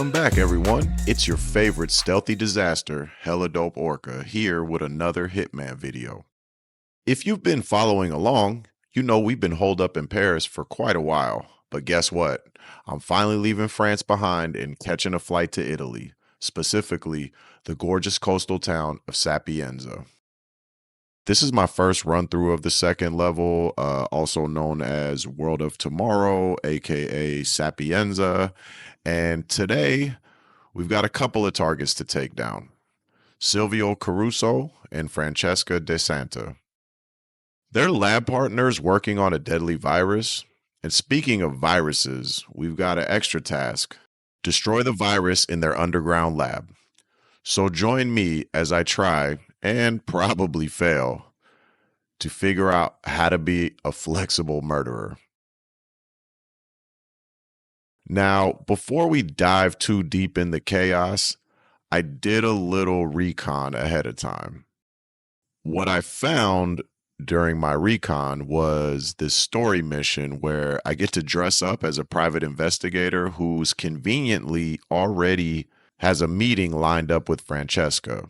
Welcome back, everyone. It's your favorite stealthy disaster, HellaDopeOrca, here with another HiTMAN video. If you've been following along, you know we've been holed up in Paris for quite a while. But guess what? I'm finally leaving France behind and catching a flight to Italy, specifically the gorgeous coastal town of Sapienza. This is my first run through of the second level, also known as World of Tomorrow, aka Sapienza. And today, we've got a couple of targets to take down. Silvio Caruso and Francesca De Santa. They're lab partners working on a deadly virus. And speaking of viruses, we've got an extra task. Destroy the virus in their underground lab. So join me as I try, and probably fail, to figure out how to be a flexible murderer. Now, before we dive too deep in the chaos, I did a little recon ahead of time. What I found during my recon was this story mission where I get to dress up as a private investigator who's conveniently already has a meeting lined up with Francesca.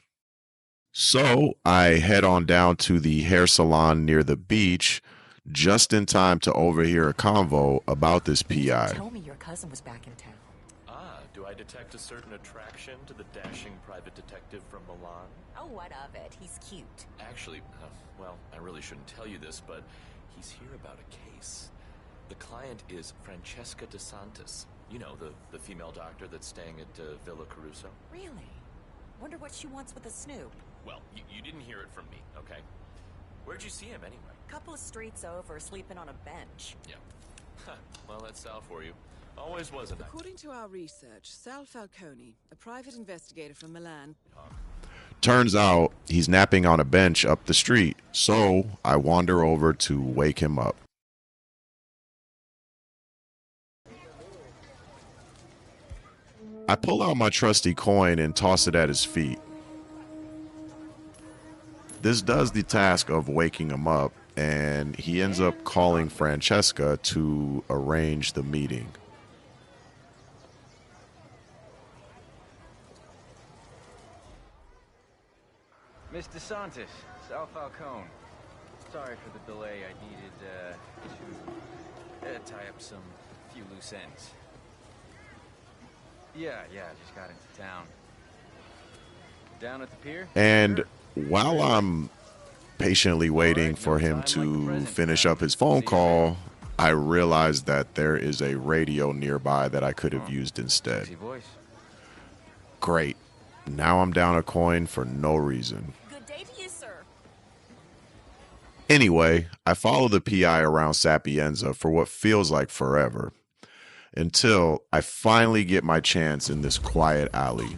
So I head on down to the hair salon near the beach just in time to overhear a convo about this PI. Told me your cousin was back in town. Do I detect a certain attraction to the dashing private detective from Milan? Oh, what of it? He's cute. Actually, well, I really shouldn't tell you this, but he's here about a case. The client is Francesca De Santis. You know, the female doctor that's staying at Villa Caruso. Really? Wonder what she wants with a snoop. Well, you didn't hear it from me, okay? Where'd you see him anyway? Couple of streets over, sleeping on a bench. Yeah. Well, that's Sal for you. Always was a nice. According to our research, Sal Falcone, a private investigator from Milan. Turns out he's napping on a bench up the street, so I wander over to wake him up. I pull out my trusty coin and toss it at his feet. This does the task of waking him up, and he ends up calling Francesca to arrange the meeting. Miss DeSantis, Sal Falcone. Sorry for the delay. I needed to tie up some few loose ends. Yeah, I just got into town. Down at the pier? And while I'm patiently waiting for him to finish up his phone call, I realized that there is a radio nearby that I could have used instead. Great. Now I'm down a coin for no reason. Good day to you, sir. Anyway, I follow the PI around Sapienza for what feels like forever, until I finally get my chance in this quiet alley.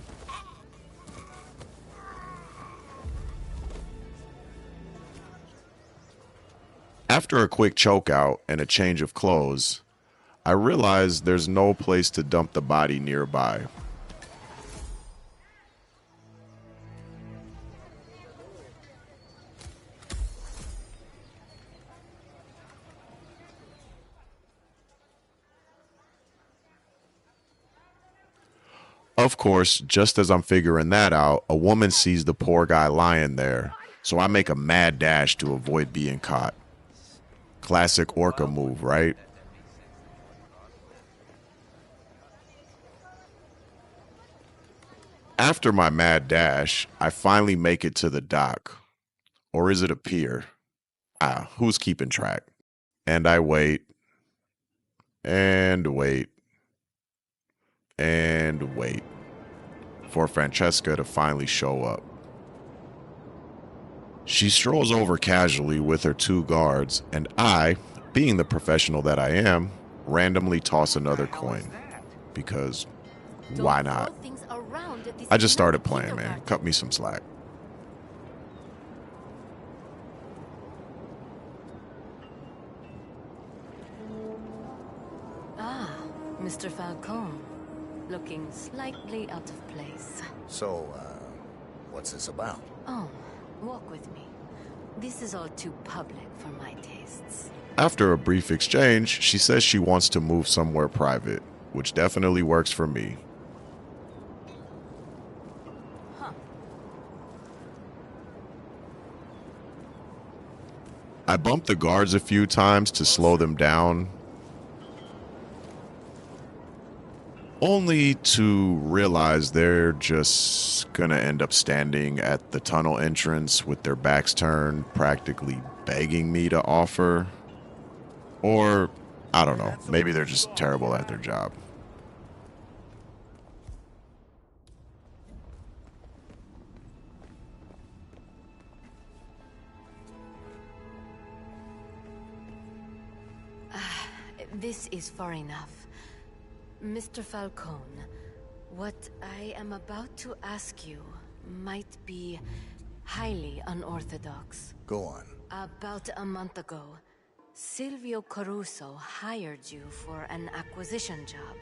After a quick chokeout and a change of clothes, I realize there's no place to dump the body nearby. Of course, just as I'm figuring that out, a woman sees the poor guy lying there, so I make a mad dash to avoid being caught. Classic orca move, right? After my mad dash, I finally make it to the dock. Or is it a pier? Who's keeping track? And I wait. And wait. And wait for Francesca to finally show up. She strolls over casually with her two guards, and I, being the professional that I am, randomly toss another coin. Because why not? I just started playing, man. Cut me some slack. Mr. Falcone, looking slightly out of place. So, what's this about? Oh, walk with me. This is all too public for my tastes. After a brief exchange, she says she wants to move somewhere private, which definitely works for me. I bumped the guards a few times to slow them down, only to realize they're just gonna end up standing at the tunnel entrance with their backs turned, practically begging me to offer. Or, I don't know, maybe they're just terrible at their job. This is far enough. Mr. Falcone, what I am about to ask you might be highly unorthodox. Go on. About a month ago, Silvio Caruso hired you for an acquisition job.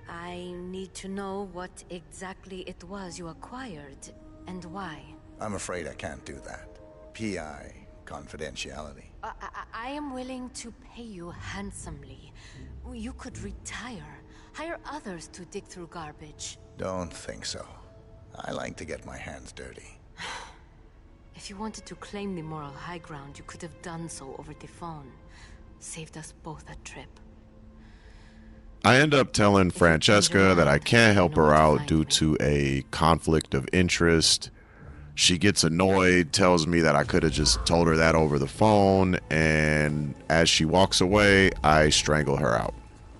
I need to know what exactly it was you acquired and why. I'm afraid I can't do that. PI, confidentiality. I am willing to pay you handsomely. You could retire. Hire others to dig through garbage. Don't think so. I like to get my hands dirty. If you wanted to claim the moral high ground, you could have done so over the phone. Saved us both a trip. I end up telling Francesca that I can't help her out due to a conflict of interest. She gets annoyed, tells me that I could have just told her that over the phone, and as she walks away, I strangle her out.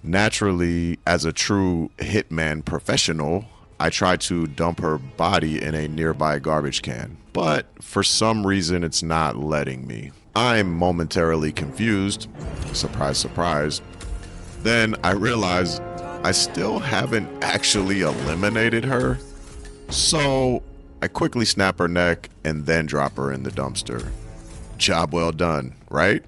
Naturally, as a true hitman professional, I try to dump her body in a nearby garbage can, but for some reason it's not letting me. I'm momentarily confused. Surprise, surprise. Then I realize I still haven't actually eliminated her, so I quickly snap her neck and then drop her in the dumpster. Job well done, right?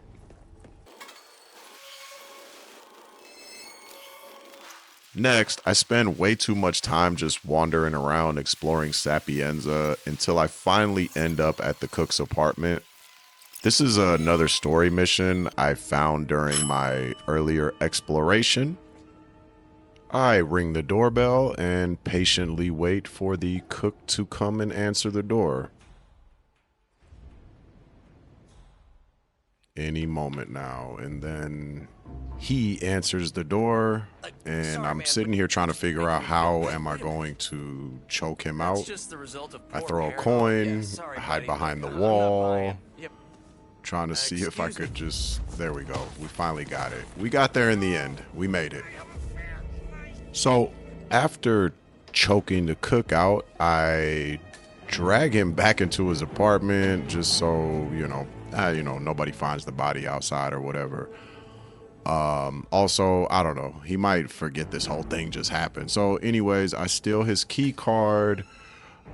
Next, I spend way too much time just wandering around exploring Sapienza until I finally end up at the cook's apartment. This is another story mission I found during my earlier exploration. I ring the doorbell and patiently wait for the cook to come and answer the door. Any moment now, and then he answers the door, and I'm sitting here trying to figure out how am I going to choke him out. I throw a coin, I hide behind the wall, trying to see if I could just, there we go, we finally got it. We got there in the end, we made it. So after choking the cook out, I drag him back into his apartment just so, nobody finds the body outside or whatever. Also, I don't know, he might forget this whole thing just happened. So anyways, I steal his key card,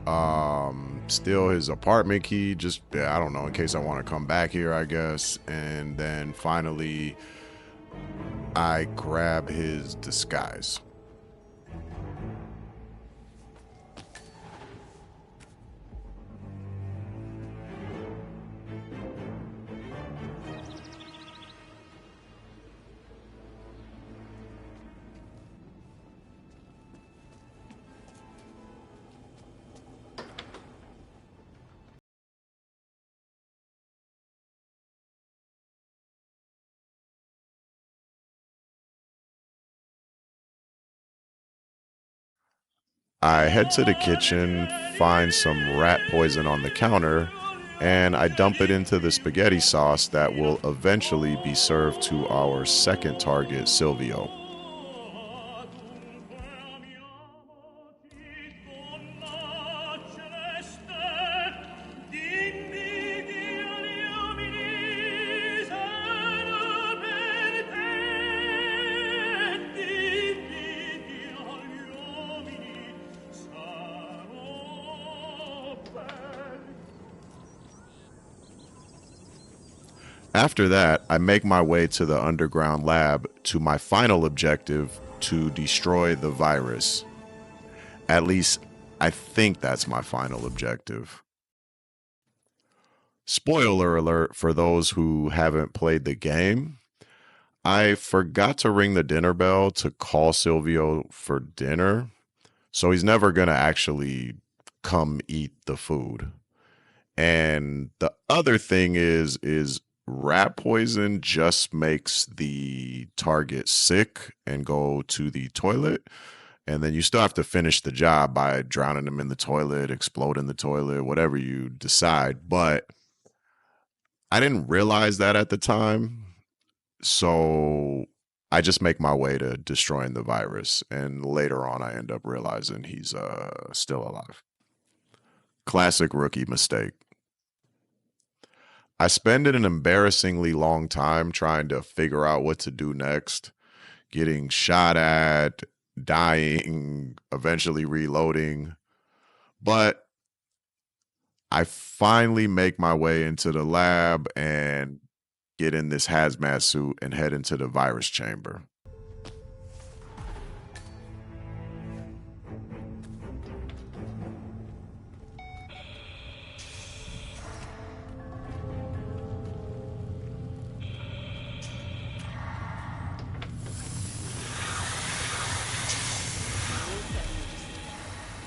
steal his apartment key, just, I don't know, in case I want to come back here, I guess. And then finally, I grab his disguise. I head to the kitchen, find some rat poison on the counter, and I dump it into the spaghetti sauce that will eventually be served to our second target, Silvio. After that, I make my way to the underground lab to my final objective, to destroy the virus. At least, I think that's my final objective. Spoiler alert for those who haven't played the game. I forgot to ring the dinner bell to call Silvio for dinner, so he's never going to actually come eat the food. And the other thing is rat poison just makes the target sick and go to the toilet. And then you still have to finish the job by drowning them in the toilet, exploding the toilet, whatever you decide. But I didn't realize that at the time. So I just make my way to destroying the virus. And later on, I end up realizing he's still alive. Classic rookie mistake. I spend an embarrassingly long time trying to figure out what to do next, getting shot at, dying, eventually reloading. But I finally make my way into the lab and get in this hazmat suit and head into the virus chamber.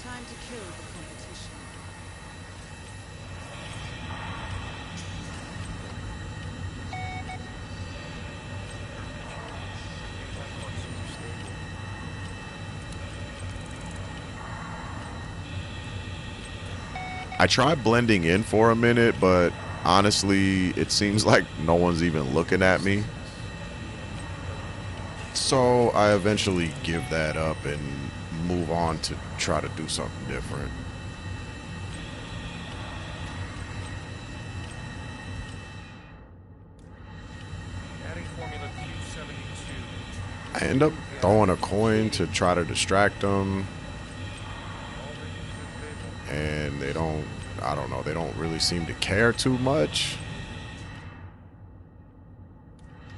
Time to kill the competition. I tried blending in for a minute, but honestly, it seems like no one's even looking at me. So I eventually give that up and move on to try to do something different. I end up throwing a coin to try to distract them. And they don't, I don't know, they don't really seem to care too much.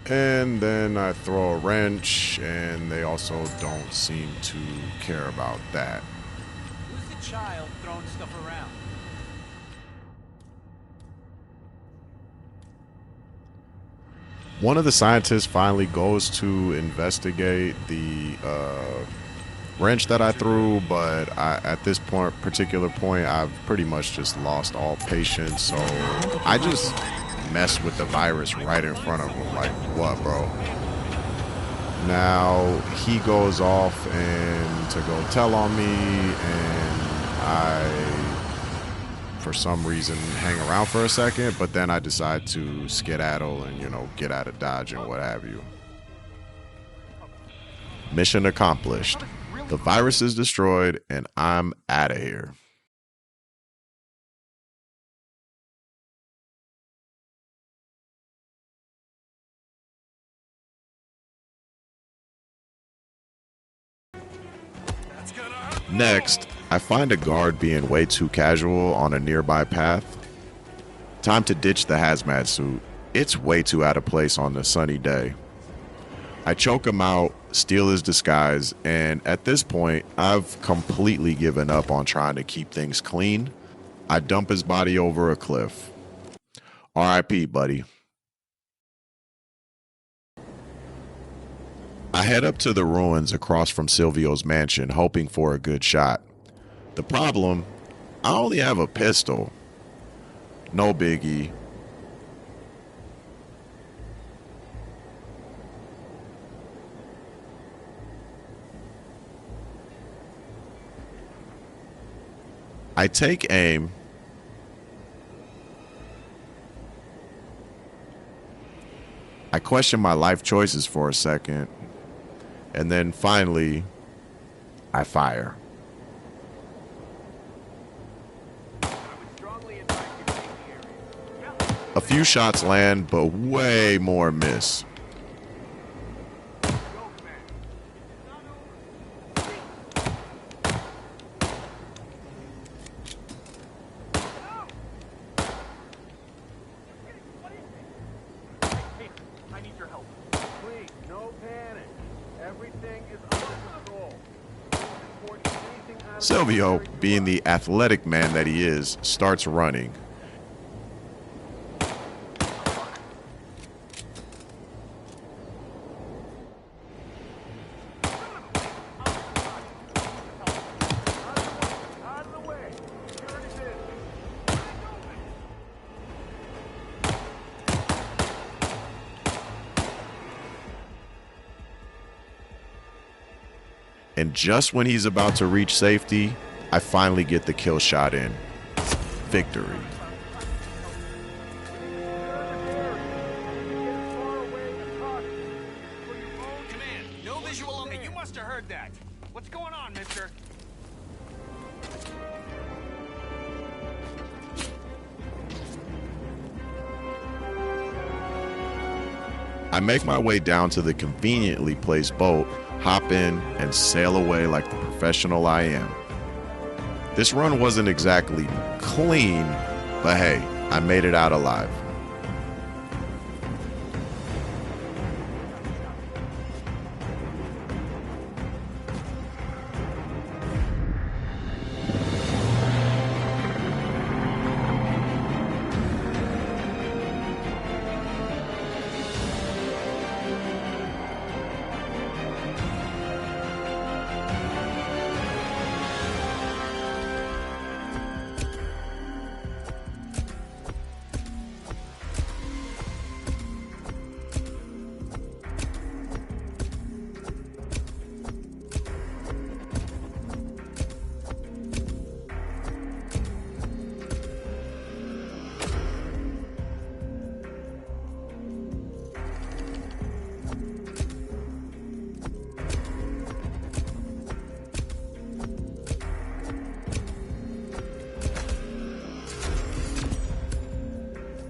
And then I throw a wrench, and they also don't seem to care about that. Who's the child throwing stuff around? One of the scientists finally goes to investigate the wrench that I threw, but at this particular point, I've pretty much just lost all patience. So I just messed with the virus right in front of him. Like, what, bro? Now he goes off and to go tell on me, and I, for some reason, hang around for a second, but then I decide to skedaddle and, you know, get out of Dodge and what have you. Mission accomplished. The virus is destroyed, and I'm out of here. Next, I find a guard being way too casual on a nearby path. Time to ditch the hazmat suit. It's way too out of place on a sunny day. I choke him out, steal his disguise, and at this point, I've completely given up on trying to keep things clean. I dump his body over a cliff. R.I.P., buddy. I head up to the ruins across from Silvio's mansion, hoping for a good shot. The problem, I only have a pistol. No biggie. I take aim. I question my life choices for a second. And then finally, I fire. A few shots land, but way more miss. Silvio, being the athletic man that he is, starts running. And just when he's about to reach safety, I finally get the kill shot in. Victory. Command, no visual on me. You must have heard that. What's going on, mister? I make my way down to the conveniently placed boat, hop in, and sail away like the professional I am. This run wasn't exactly clean, but hey, I made it out alive.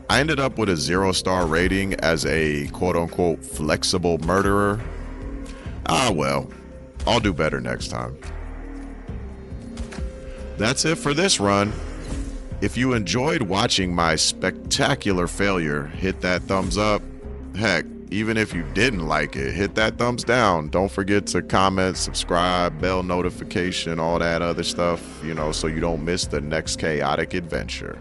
I ended up with a 0-star rating as a quote-unquote flexible murderer. Ah well, I'll do better next time. That's it for this run. If you enjoyed watching my spectacular failure, hit that thumbs up. Heck, even if you didn't like it, hit that thumbs down. Don't forget to comment, subscribe, bell notification, all that other stuff, so you don't miss the next chaotic adventure.